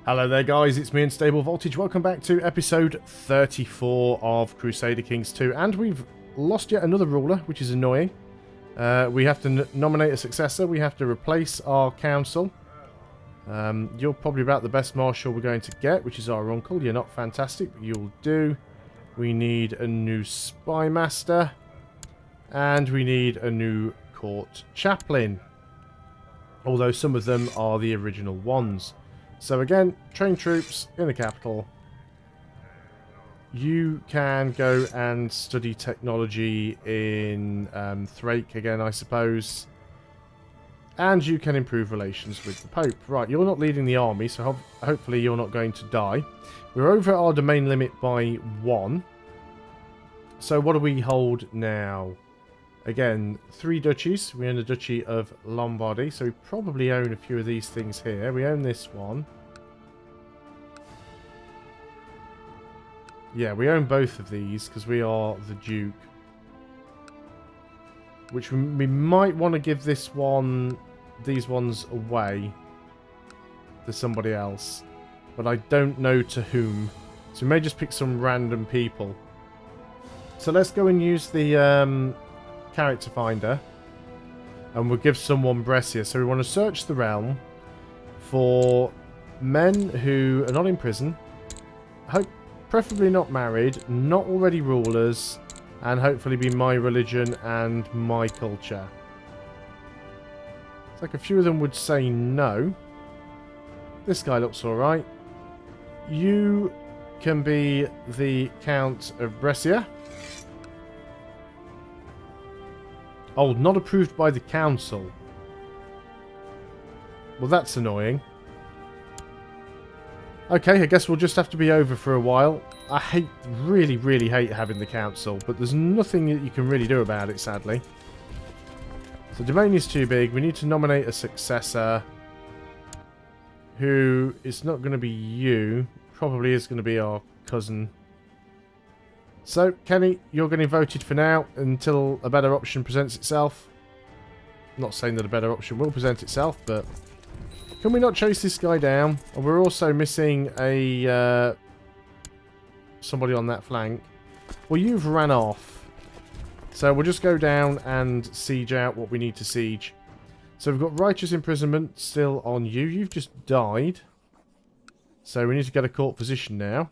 Hello there guys, it's me Unstable Voltage. Welcome back to episode 34 of Crusader Kings 2. And we've lost yet another ruler, which is annoying. We have to nominate a successor. We have to replace our council. You're probably about the best marshal we're going to get, which is our uncle. You're not fantastic, but you'll do. We need a new spy master. And we need a new court chaplain. Although some of them are the original ones. So again, train troops in the capital. You can go and study technology in Thrake again, I suppose. And you can improve relations with the Pope. Right, you're not leading the army, so hopefully you're not going to die. We're over our domain limit by 1. So what do we hold now? Again, 3 duchies. We own the Duchy of Lombardy, so we probably own a few of these things here. We own this one. Yeah, we own both of these because we are the Duke. Which we might want to give these ones away to somebody else. But I don't know to whom. So we may just pick some random people. So let's go and use the character finder, and we'll give someone Brescia. So we want to search the realm for men who are not in prison, preferably not married, not already rulers, and hopefully be my religion and my culture. It's like a few of them would say no. This guy looks alright. You can be the Count of Brescia. Oh, not approved by the council. Well, that's annoying. Okay, I guess we'll just have to be over for a while. I really hate having the council, but there's nothing that you can really do about it, sadly. So domain is too big. We need to nominate a successor. Who is not going to be you. Probably is going to be our cousin. So, Kenny, you're getting voted for now until a better option presents itself. I'm not saying that a better option will present itself, but can we not chase this guy down? And we're also missing a somebody on that flank. Well, you've ran off. So we'll just go down and siege out what we need to siege. So we've got righteous imprisonment still on you. You've just died. So we need to get a court position now.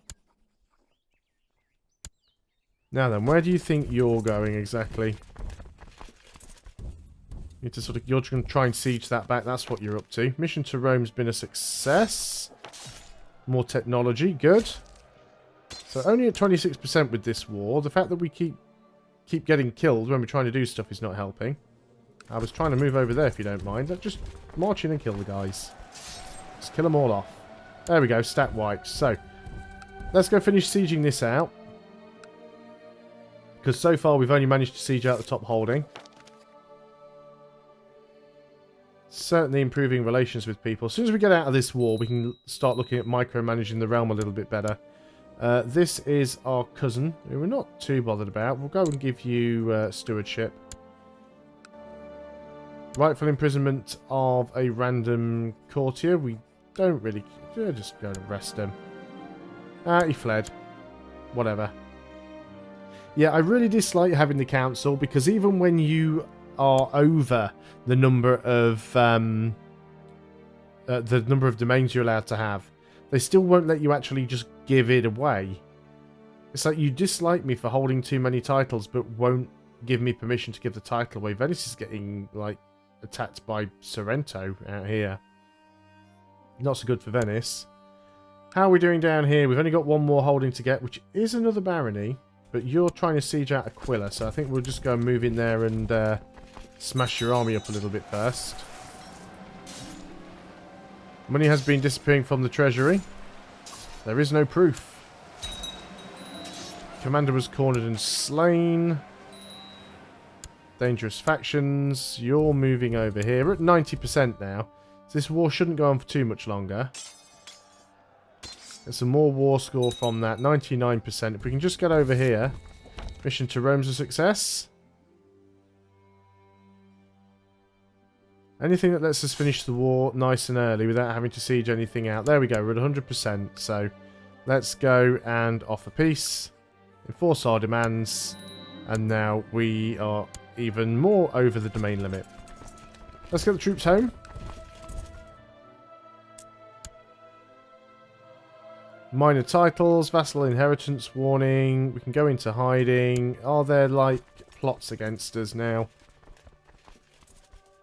Now then, where do you think you're going exactly? You need to sort of, you're going to try and siege that back. That's what you're up to. Mission to Rome's been a success. More technology, good. So only at 26% with this war. The fact that we keep getting killed when we're trying to do stuff is not helping. I was trying to move over there, if you don't mind. Just march in and kill the guys. Just kill them all off. There we go, stat wiped. So, let's go finish sieging this out. Because so far we've only managed to siege out the top holding. Certainly improving relations with people. As soon as we get out of this war, we can start looking at micromanaging the realm a little bit better. This is our cousin, who we're not too bothered about. We'll go and give you stewardship. Rightful imprisonment of a random courtier. We don't really... just go and arrest him. He fled. Whatever. Yeah, I really dislike having the council, because even when you are over the number of domains you're allowed to have, they still won't let you actually just give it away. It's like you dislike me for holding too many titles, but won't give me permission to give the title away. Venice is getting, like, attacked by Sorrento out here. Not so good for Venice. How are we doing down here? We've only got one more holding to get, which is another barony. But you're trying to siege out Aquila, so I think we'll just go and move in there and smash your army up a little bit first. Money has been disappearing from the treasury. There is no proof. Commander was cornered and slain. Dangerous factions. You're moving over here. We're at 90% now. So this war shouldn't go on for too much longer. Get some more war score from that. 99%. If we can just get over here. Mission to Rome's a success. Anything that lets us finish the war nice and early without having to siege anything out. There we go, we're at 100%. So let's go and offer peace. Enforce our demands. And now we are even more over the domain limit. Let's get the troops home. Minor titles, vassal inheritance warning. We can go into hiding. Are there, like, plots against us now?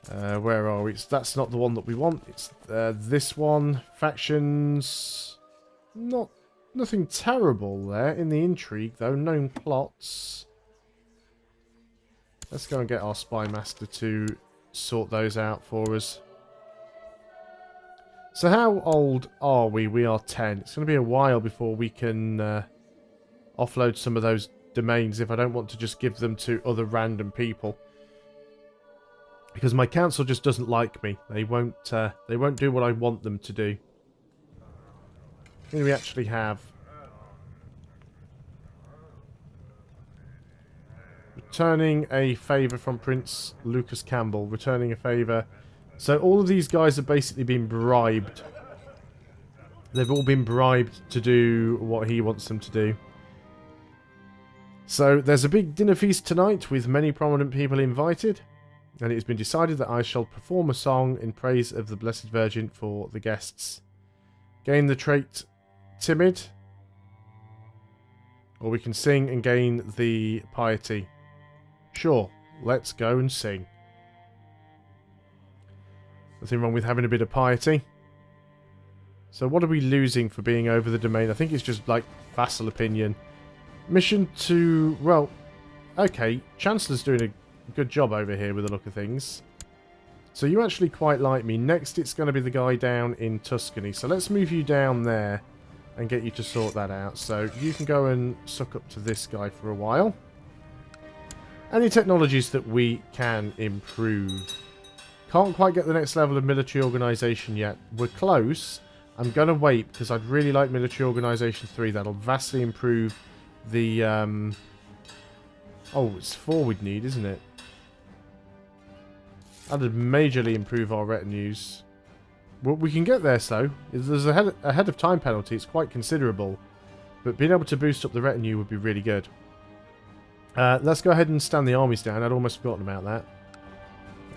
Where are we? That's not the one that we want. It's this one. Factions. Nothing terrible there in the intrigue, though. Known plots. Let's go and get our spy master to sort those out for us. So how old are we? We are 10. It's going to be a while before we can offload some of those domains if I don't want to just give them to other random people. Because my council just doesn't like me. They won't do what I want them to do. Here we actually have returning a favour from Prince Lucas Campbell. Returning a favour. So all of these guys have basically been bribed. They've all been bribed to do what he wants them to do. So there's a big dinner feast tonight with many prominent people invited. And it has been decided that I shall perform a song in praise of the Blessed Virgin for the guests. Gain the trait timid. Or we can sing and gain the piety. Sure, let's go and sing. Nothing wrong with having a bit of piety. So what are we losing for being over the domain? I think it's just like vassal opinion. Mission to... Well, okay. Chancellor's doing a good job over here with the look of things. So you actually quite like me. Next it's going to be the guy down in Tuscany. So let's move you down there and get you to sort that out. So you can go and suck up to this guy for a while. Any technologies that we can improve. Can't quite get the next level of military organisation yet. We're close. I'm going to wait because I'd really like military organisation 3. That'll vastly improve the... Oh, it's 4 we'd need, isn't it? That'd majorly improve our retinues. Well, we can get there, so. There's a head of time penalty. It's quite considerable. But being able to boost up the retinue would be really good. Let's go ahead and stand the armies down. I'd almost forgotten about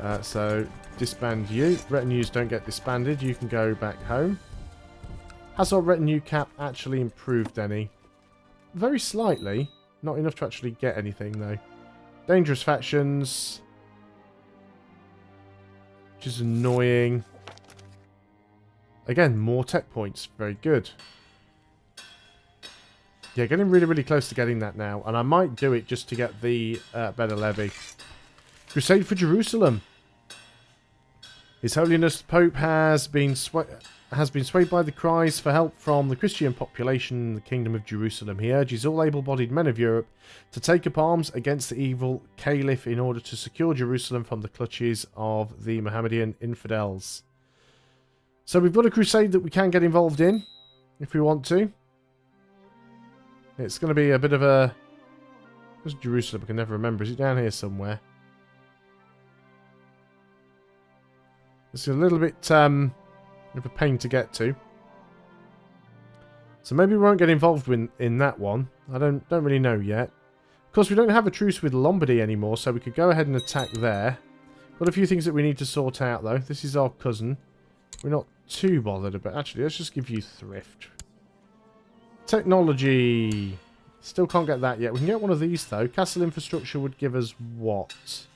that. So, disband you. Retinues don't get disbanded. You can go back home. Has our retinue cap actually improved any? Very slightly. Not enough to actually get anything, though. Dangerous factions. Which is annoying. Again, more tech points. Very good. Yeah, getting really, really close to getting that now. And I might do it just to get the better levy. Crusade for Jerusalem. His Holiness the Pope has been swayed by the cries for help from the Christian population in the Kingdom of Jerusalem. He urges all able-bodied men of Europe to take up arms against the evil Caliph in order to secure Jerusalem from the clutches of the Mohammedan infidels. So we've got a crusade that we can get involved in, if we want to. It's going to be a bit of a... Where's Jerusalem? I can never remember. Is it down here somewhere? It's a little bit of a pain to get to. So maybe we won't get involved in that one. I don't really know yet. Of course, we don't have a truce with Lombardy anymore, so we could go ahead and attack there. Got a few things that we need to sort out, though. This is our cousin. We're not too bothered about... Actually, let's just give you thrift. Technology. Still can't get that yet. We can get one of these, though. Castle infrastructure would give us what?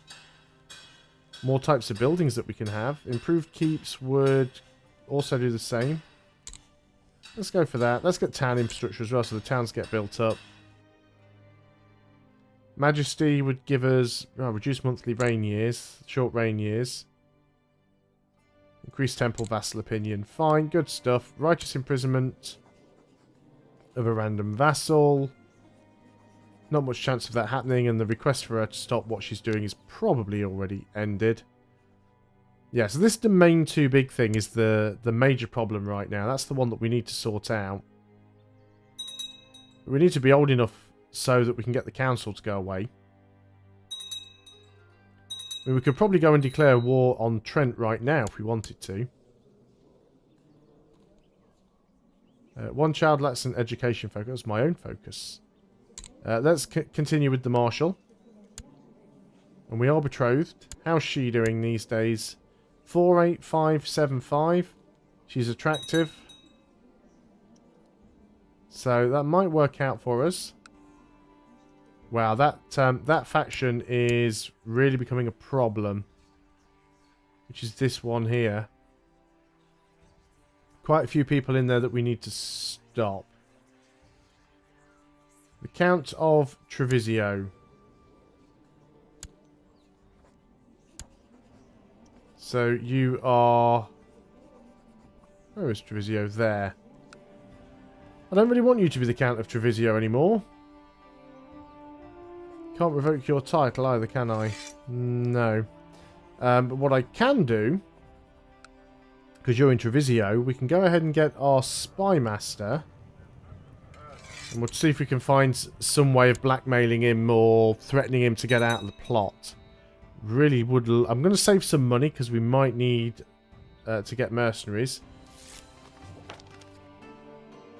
More types of buildings that we can have. Improved keeps would also do the same. Let's go for that. Let's get town infrastructure as well, so the towns get built up. Majesty would give us reduced monthly reign years, short reign years. Increased temple vassal opinion. Fine, good stuff. Righteous imprisonment of a random vassal. Not much chance of that happening, and the request for her to stop what she's doing is probably already ended. Yeah, so this domain too big thing is the major problem right now. That's the one that we need to sort out. We need to be old enough so that we can get the council to go away. I mean, we could probably go and declare war on Trent right now if we wanted to. One child lacks an education focus. My own focus. Let's continue with the Marshal. And we are betrothed. How's she doing these days? 48575. She's attractive. So that might work out for us. Wow, that faction is really becoming a problem. Which is this one here. Quite a few people in there that we need to stop. The Count of Treviso. So you are... Where is Treviso? There. I don't really want you to be the Count of Treviso anymore. Can't revoke your title either, can I? No. But what I can do, because you're in Treviso, we can go ahead and get our Spy Master. And we'll see if we can find some way of blackmailing him or threatening him to get out of the plot. Really would... I'm going to save some money because we might need to get mercenaries.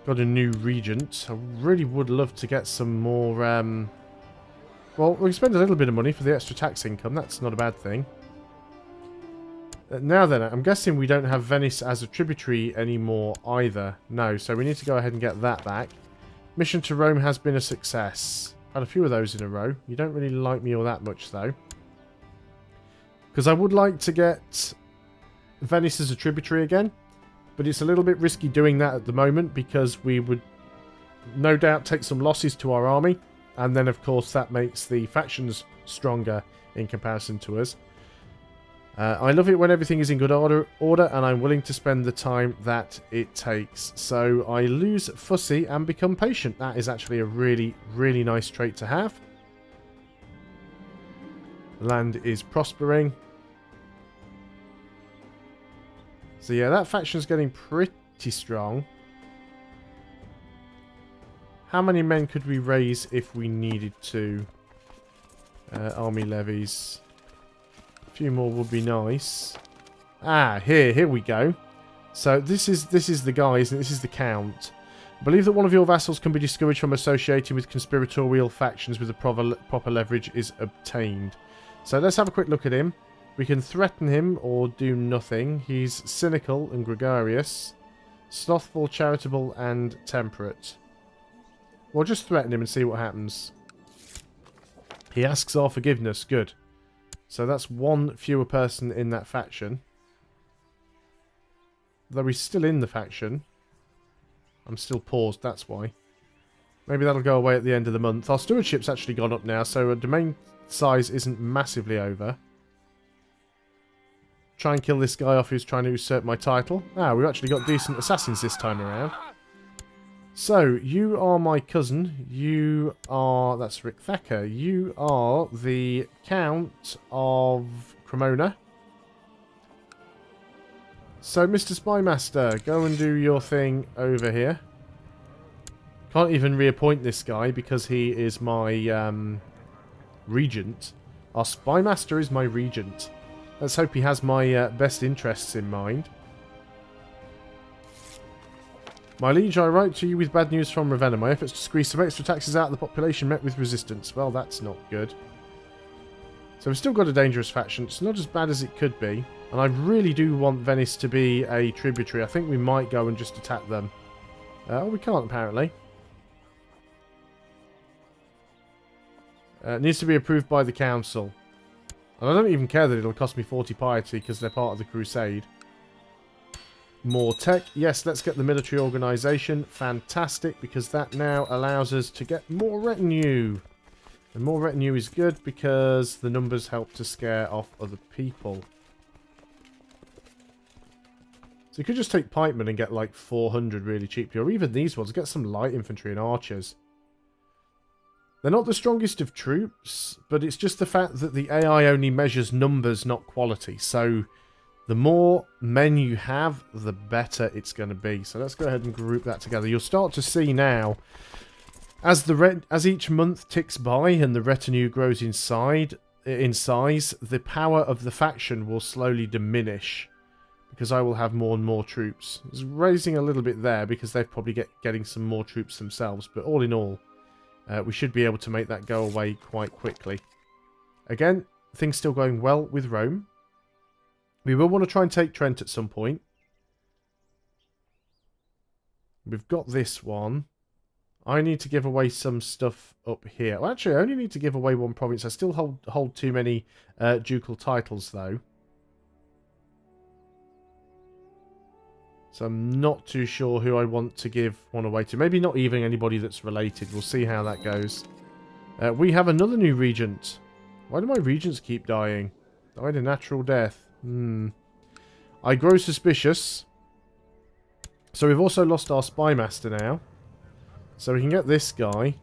Got a new regent. I really would love to get some more... well, we can spend a little bit of money for the extra tax income. That's not a bad thing. Now then, I'm guessing we don't have Venice as a tributary anymore either. No, so we need to go ahead and get that back. Mission to Rome has been a success. Had a few of those in a row. You don't really like me all that much, though. Because I would like to get Venice as a tributary again. But it's a little bit risky doing that at the moment because we would no doubt take some losses to our army. And then, of course, that makes the factions stronger in comparison to us. I love it when everything is in good order, and I'm willing to spend the time that it takes. So I lose fussy and become patient. That is actually a really, really nice trait to have. Land is prospering. So yeah, that faction's getting pretty strong. How many men could we raise if we needed to? Army levies. A few more would be nice. Ah, here we go. So this is the guy, isn't it? This is the Count. I believe that one of your vassals can be discouraged from associating with conspiratorial factions with the proper leverage is obtained. So let's have a quick look at him. We can threaten him or do nothing. He's cynical and gregarious. Slothful, charitable, and temperate. We'll just threaten him and see what happens. He asks our forgiveness. Good. So that's one fewer person in that faction. Though he's still in the faction. I'm still paused, that's why. Maybe that'll go away at the end of the month. Our stewardship's actually gone up now, so our domain size isn't massively over. Try and kill this guy off who's trying to usurp my title. Ah, we've actually got decent assassins this time around. So, you are my cousin. You are... That's Rick Thacker. You are the Count of Cremona. So, Mr. Spymaster, go and do your thing over here. Can't even reappoint this guy because he is my regent. Our Spymaster is my regent. Let's hope he has my best interests in mind. My liege, I write to you with bad news from Ravenna. My efforts to squeeze some extra taxes out of the population met with resistance. Well, that's not good. So we've still got a dangerous faction. It's not as bad as it could be. And I really do want Venice to be a tributary. I think we might go and just attack them. Oh, we can't, apparently. It needs to be approved by the council. And I don't even care that it'll cost me 40 piety because they're part of the Crusade. More tech. Yes, let's get the military organisation. Fantastic, because that now allows us to get more retinue. And more retinue is good because the numbers help to scare off other people. So you could just take pikemen and get like 400 really cheaply. Or even these ones. Get some light infantry and archers. They're not the strongest of troops, but it's just the fact that the AI only measures numbers, not quality. So the more men you have, the better it's going to be. So let's go ahead and group that together. You'll start to see now, as each month ticks by and the retinue grows inside, in size, the power of the faction will slowly diminish because I will have more and more troops. It's raising a little bit there because they're probably getting some more troops themselves, but all in all, we should be able to make that go away quite quickly. Again, things still going well with Rome. We will want to try and take Trent at some point. We've got this one. I need to give away some stuff up here. Well, actually, I only need to give away one province. I still hold too many ducal titles, though. So I'm not too sure who I want to give one away to. Maybe not even anybody that's related. We'll see how that goes. We have another new regent. Why do my regents keep dying? Died a natural death. I grow suspicious. So we've also lost our spy master now. So we can get this guy.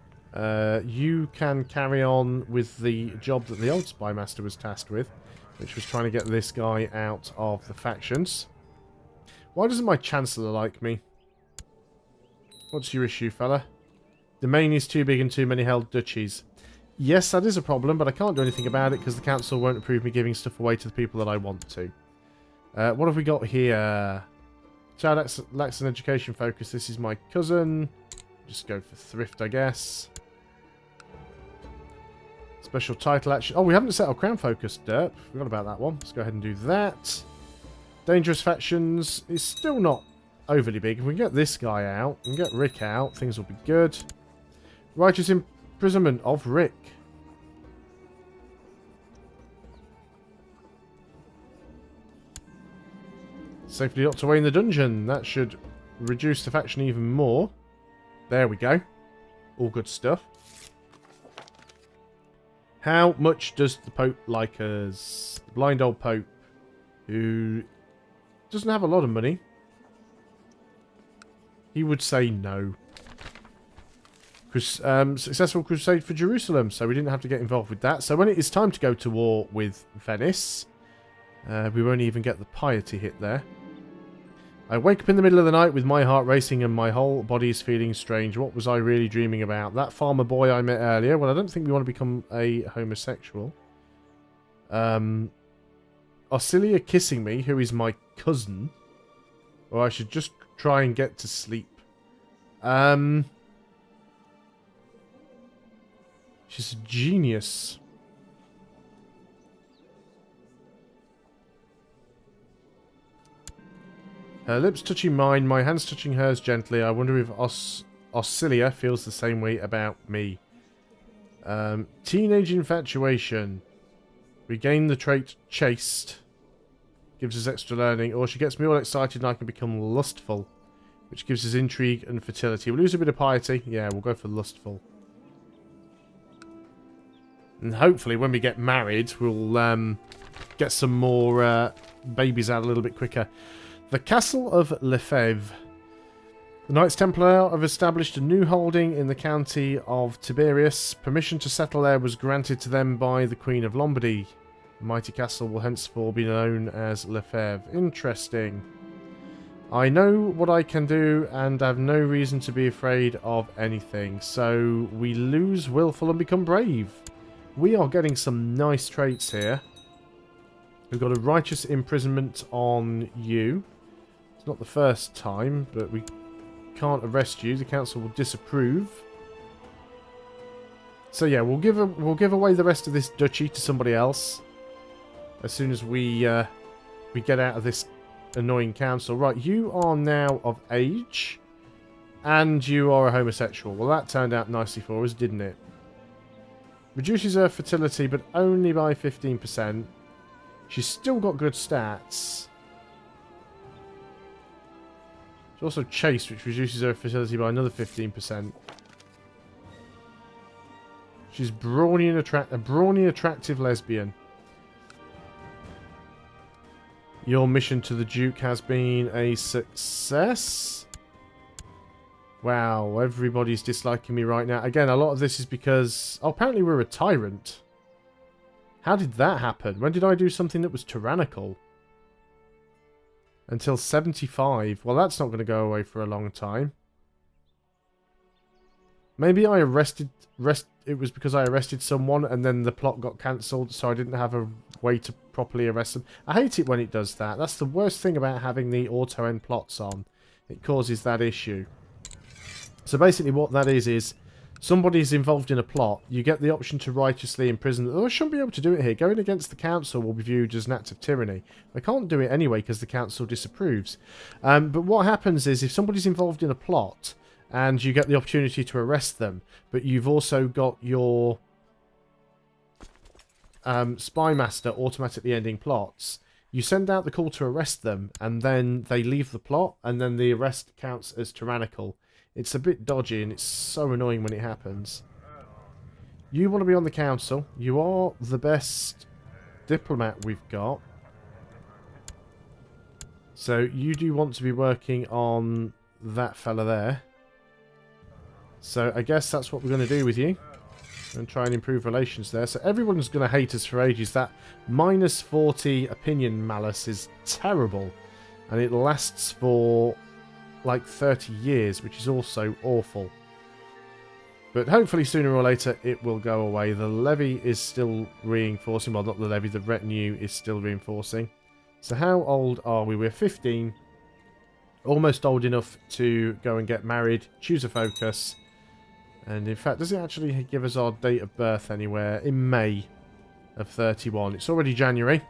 You can carry on with the job that the old spy master was tasked with, which was trying to get this guy out of the factions. Why doesn't my chancellor like me? What's your issue, fella? Domain is too big and too many held duchies. Yes, that is a problem, but I can't do anything about it because the council won't approve me giving stuff away to the people that I want to. What have we got here? Child lacks an education focus. This is my cousin. Just go for thrift, I guess. Special title action. Oh, we haven't set our crown focus, derp. Forgot about that one. Let's go ahead and do that. Dangerous factions is still not overly big. If we can get this guy out and get Rick out, things will be good. Righteous imprisonment of Rick. Safely locked away in the dungeon. That should reduce the faction even more. There we go. All good stuff. How much does the Pope like us? The blind old Pope, who doesn't have a lot of money. He would say no. Successful crusade for Jerusalem, so we didn't have to get involved with that. So when it is time to go to war with Venice, we won't even get the piety hit there. I wake up in the middle of the night with my heart racing and my whole body is feeling strange. What was I really dreaming about? That farmer boy I met earlier. Well, I don't think we want to become a homosexual. Auxilia kissing me, who is my cousin. Or I should just try and get to sleep. She's a genius. Her lips touching mine, my hands touching hers gently. I wonder if Auxilia feels the same way about me. Teenage infatuation. We gain the trait chaste. Gives us extra learning. Or she gets me all excited and I can become lustful. Which gives us intrigue and fertility. We'll lose a bit of piety. Yeah, we'll go for lustful. And hopefully when we get married, we'll get some more babies out a little bit quicker. The Castle of Lefebvre. The Knights Templar have established a new holding in the county of Tiberias. Permission to settle there was granted to them by the Queen of Lombardy. The mighty castle will henceforth be known as Lefebvre. Interesting. I know what I can do and have no reason to be afraid of anything. So we lose willful and become brave. We are getting some nice traits here. We've got a righteous imprisonment on you. It's not the first time, but we can't arrest you. The council will disapprove. So yeah, we'll give away the rest of this duchy to somebody else as soon as we get out of this annoying council. Right, you are now of age, and you are a homosexual. Well, that turned out nicely for us, didn't it? Reduces her fertility, but only by 15%. She's still got good stats. She's also chaste, which reduces her fertility by another 15%. She's a brawny, attractive lesbian. Your mission to the Duke has been a success. Wow, everybody's disliking me right now. Again, a lot of this is because... Oh, apparently we're a tyrant. How did that happen? When did I do something that was tyrannical? Until 75. Well, that's not going to go away for a long time. Maybe I it was because I arrested someone and then the plot got cancelled, so I didn't have a way to properly arrest them. I hate it when it does that. That's the worst thing about having the auto-end plots on. It causes that issue. So basically what that is somebody's involved in a plot, you get the option to righteously imprison them. Oh, I shouldn't be able to do it here. Going against the council will be viewed as an act of tyranny. I can't do it anyway because the council disapproves. But what happens is if somebody's involved in a plot and you get the opportunity to arrest them, but you've also got your spy master automatically ending plots, you send out the call to arrest them and then they leave the plot and then the arrest counts as tyrannical. It's a bit dodgy and it's so annoying when it happens. You want to be on the council. You are the best diplomat we've got. So you do want to be working on that fella there. So I guess that's what we're going to do with you. And try and improve relations there. So everyone's going to hate us for ages. That -40 opinion malice is terrible. And it lasts for like 30 years, which is also awful. But hopefully sooner or later it will go away. The levy is still reinforcing. Well, not the levy, the retinue is still reinforcing. So how old are we? We're 15. Almost old enough to go and get married. Choose a focus. And in fact, does it actually give us our date of birth anywhere? In May of 31. It's already January.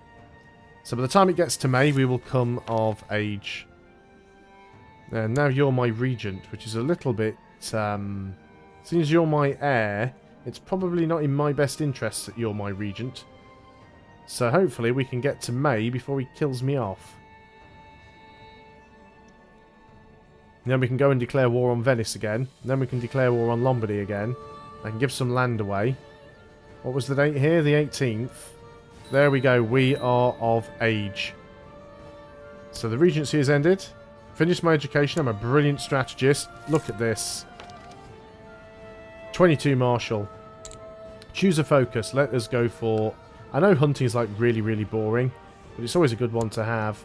So by the time it gets to May, we will come of age. And now you're my regent, which is a little bit... since you're my heir, it's probably not in my best interest that you're my regent. So hopefully we can get to May before he kills me off. And then we can go and declare war on Venice again. And then we can declare war on Lombardy again. I can give some land away. What was the date here? The 18th. There we go. We are of age. So the regency has ended. Finished my education. I'm a brilliant strategist. Look at this. 22 martial. Choose a focus. Let us go for... I know hunting is like really, really boring, but it's always a good one to have.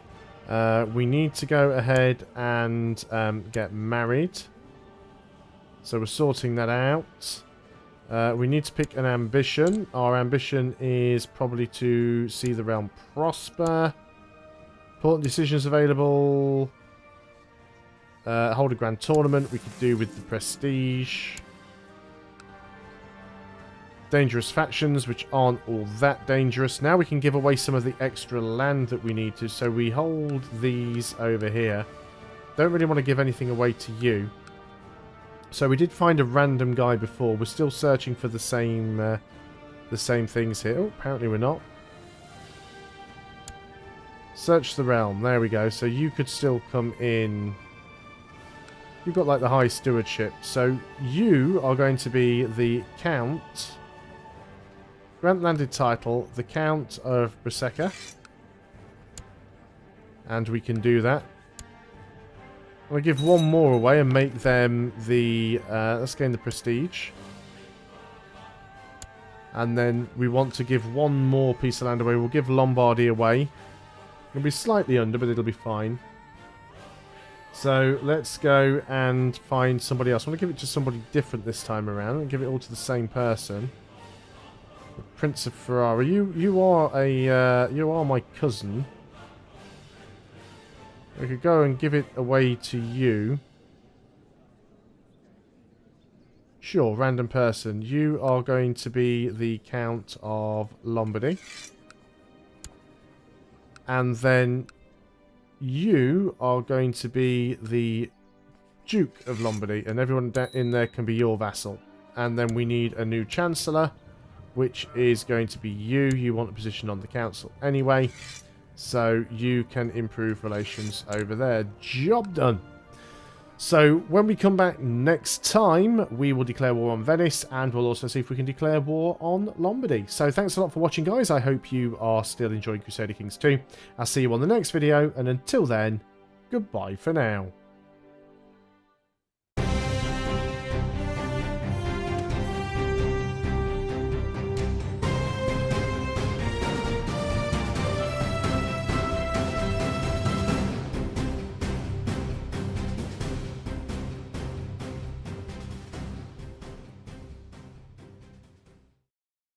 We need to go ahead and get married. So we're sorting that out. We need to pick an ambition. Our ambition is probably to see the realm prosper. Important decisions available. Hold a grand tournament. We could do with the prestige. Dangerous factions, which aren't all that dangerous. Now we can give away some of the extra land that we need to. So we hold these over here. Don't really want to give anything away to you. So we did find a random guy before. We're still searching for the same things here. Oh, apparently we're not. Search the realm. There we go. So you could still come in. You've got like the high stewardship. So you are going to be the Count. Grant landed title, the Count of Ravenna. And we can do that. I'll give one more away and make them the... let's gain the prestige. And then we want to give one more piece of land away. We'll give Lombardy away. It'll be slightly under, but it'll be fine. So let's go and find somebody else. I want to give it to somebody different this time around. And give it all to the same person. The Prince of Ferrara. You are my cousin. I could go and give it away to you. Sure, random person. You are going to be the Count of Lombardy. And then you are going to be the Duke of Lombardy. And everyone in there can be your vassal. And then we need a new Chancellor, which is going to be you. You want a position on the council anyway. So you can improve relations over there. Job done. So when we come back next time, we will declare war on Venice, and we'll also see if we can declare war on Lombardy. So thanks a lot for watching, guys. I hope you are still enjoying Crusader Kings 2. I'll see you on the next video, and until then, goodbye for now.